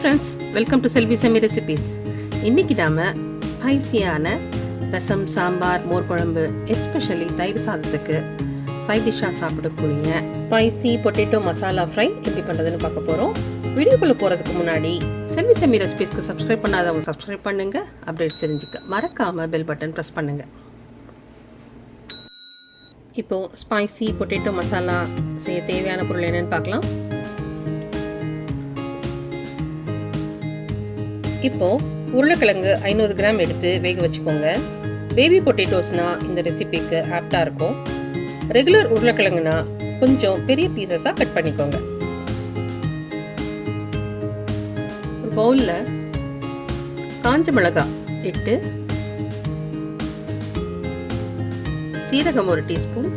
friends, welcome to Selvi Semi Recipes. இன்னைக்கு நாம ஸ்பைசியான ரசம், சாம்பார், மோர் குழம்பு, எஸ்பெஷலி தயிர் சாதத்துக்கு சைட் டிஷ்ஷாக சாப்பிடக்கூடிய ஸ்பைசி பொட்டேட்டோ மசாலா ஃப்ரை எப்படி பண்ணுறதுன்னு பார்க்க போகிறோம். வீடியோக்குள்ளே போகிறதுக்கு முன்னாடி செல்வி செமி ரெசிபீஸ்க்கு சப்ஸ்கிரைப் பண்ணாதவங்க சப்ஸ்கிரைப் பண்ணுங்கள். அப்டேட்ஸ் தெரிஞ்சுக்க மறக்காமல் பெல் பட்டன் ப்ரெஸ் பண்ணுங்கள். இப்போது ஸ்பைசி பொட்டேட்டோ மசாலா செய்ய தேவையான பொருள் என்னென்னு பார்க்கலாம். இப்போது உருளைக்கிழங்கு 500 கிராம் எடுத்து வேக வச்சுக்கோங்க. பேபி பொட்டேட்டோஸ்னால் இந்த ரெசிபிக்கு ஆப்டாக இருக்கும். ரெகுலர் உருளைக்கிழங்குனா கொஞ்சம் பெரிய பீசஸாக கட் பண்ணிக்கோங்க. ஒரு பவுலில் காஞ்ச மிளகாய் இட்டு, சீரகம் 1 டீஸ்பூன்,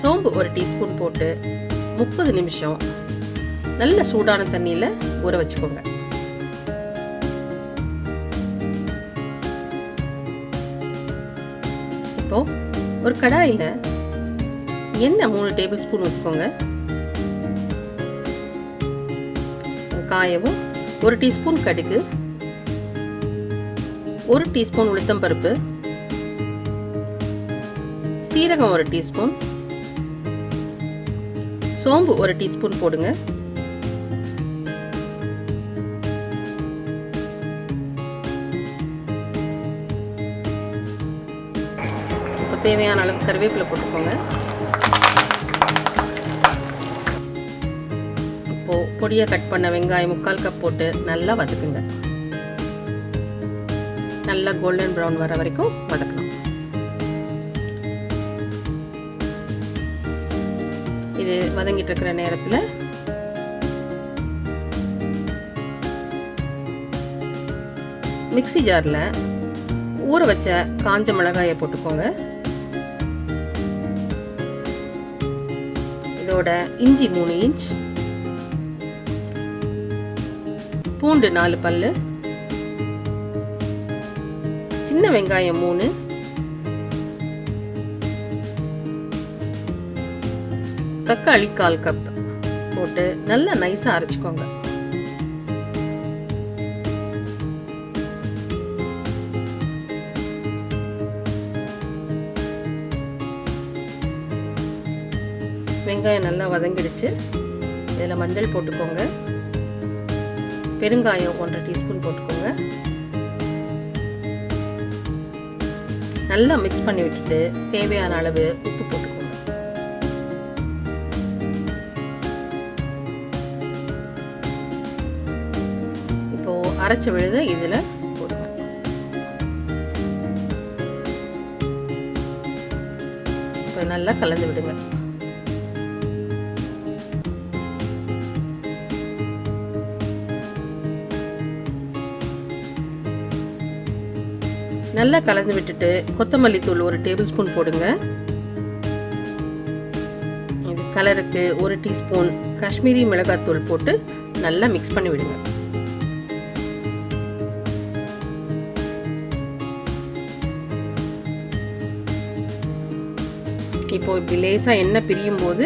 சோம்பு 1 டீஸ்பூன் போட்டு 30 நிமிஷம் நல்ல சூடான தண்ணியில் ஊற வச்சுக்கோங்க. இப்போ ஒரு கடாயில் எண்ணெய் 3 டேபிள் ஸ்பூன் ஊற்றிக்கோங்க. காயவும் 1 டீஸ்பூன் கடுகு, 1 டீஸ்பூன் உளுத்தம்பருப்பு, சீரகம் 1 டீஸ்பூன், சோம்பு 1 டீஸ்பூன் போடுங்க. தேவையான அளவு கருவேப்பிலை போட்டுக்கோங்க. இப்போ பொடியாக கட் பண்ண வெங்காயம் 3/4 கப் போட்டு நல்லா வதக்குங்க. நல்லா கோல்டன் ப்ரௌன் வர வரைக்கும் வதக்கணும். இது வதங்கிட்டு இருக்கிற நேரத்தில் மிக்ஸி ஜாரில் ஊற வச்ச காஞ்ச மிளகாயை போட்டுக்கோங்க. இதோட இஞ்சி 3 இன்ச், பூண்டு 4 பல்லு, சின்ன வெங்காயம் 3, தக்காளி 1/4 கப் போட்டு நல்லா நைஸா அரைச்சுக்கோங்க. வெங்காயம் நல்லா வதங்கிடுச்சு. இதில் மஞ்சள் போட்டுக்கோங்க. பெருங்காயம் 1/2 டீஸ்பூன் போட்டுக்கோங்க. நல்லா மிக்ஸ் பண்ணி விட்டுட்டு தேவையான அளவு உப்பு போட்டுக்கோங்க. இப்போ அரைச்ச விழுத இதில் போடுங்க. இப்போ நல்லா கலந்து விடுங்க. நல்லா கலந்து விட்டுட்டு கொத்தமல்லி தூள் 1 டேபிள் ஸ்பூன் போடுங்க. இது கலருக்கு 1 டீஸ்பூன் காஷ்மீரி மிளகாய் தூள் போட்டு நல்லா மிக்ஸ் பண்ணி விடுங்க. இப்போ இப்படி லேசாக எண்ணெய் பிரியும் போது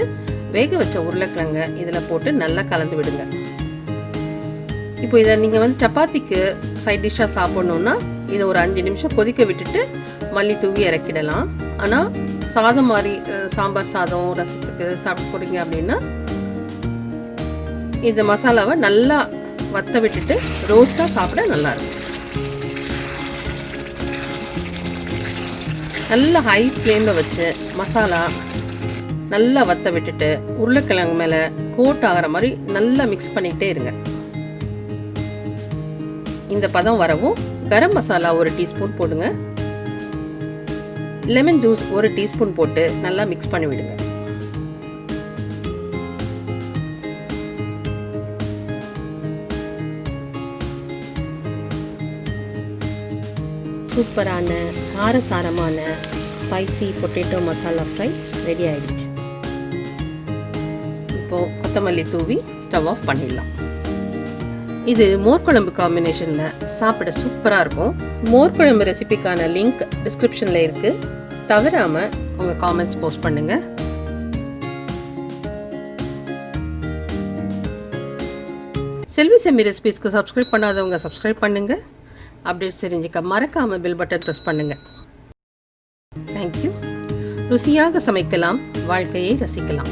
வேக வச்ச உருளைக்கிழங்க இதில் போட்டு நல்லா கலந்து விடுங்க. இப்போ இதை நீங்கள் சப்பாத்திக்கு சைட் டிஷ்ஷாக சாப்பிட்ணுன்னா இதை ஒரு 5 நிமிஷம் கொதிக்க விட்டுட்டு மல்லி தூவி இறக்கிடலாம். ஆனால் சாதம் மாதிரி சாம்பார் சாதம், ரசத்துக்கு சாப்பிட்டு போடுங்க அப்படின்னா இந்த மசாலாவை நல்லா வத்த விட்டுட்டு ரோஸ்டாக சாப்பிட நல்லாயிருக்கும். நல்லா ஹை ஃப்ளேமில் வச்சு மசாலா நல்லா வத்த விட்டுட்டு உருளைக்கிழங்கு மேலே கோட் ஆகிற மாதிரி நல்லா மிக்ஸ் பண்ணிக்கிட்டே இருங்க. இந்த பதம் வரவும் கரம் மசாலா 1 டீஸ்பூன் போடுங்க. லெமன் ஜூஸ் 1 டீஸ்பூன் போட்டு நல்லா மிக்ஸ் பண்ணி விடுங்க. சூப்பரான காரசாரமான spicy potato masala fry ready ஆயிடுச்சு. இப்போ கொத்தமல்லி தூவி ஸ்டவ் ஆஃப் பண்ணிடலாம். இது மோர் குழம்பு காம்பினேஷனில் சாப்பிட சூப்பராக இருக்கும். மோர் குழம்பு ரெசிபிக்கான லிங்க் டிஸ்கிரிப்ஷனில் இருக்குது. தவறாமல் உங்கள் காமெண்ட்ஸ் போஸ்ட் பண்ணுங்கள். செல்வி செம்மி ரெசிபீஸ்க்கு சப்ஸ்கிரைப் பண்ணாதவங்க சப்ஸ்கிரைப் பண்ணுங்கள். அப்டேட்ஸ் தெரிஞ்சுக்க மறக்காமல் பெல் பட்டன் ப்ரெஸ் பண்ணுங்கள். தேங்க்யூ. ருசியாக சமைக்கலாம், வாழ்க்கையை ரசிக்கலாம்.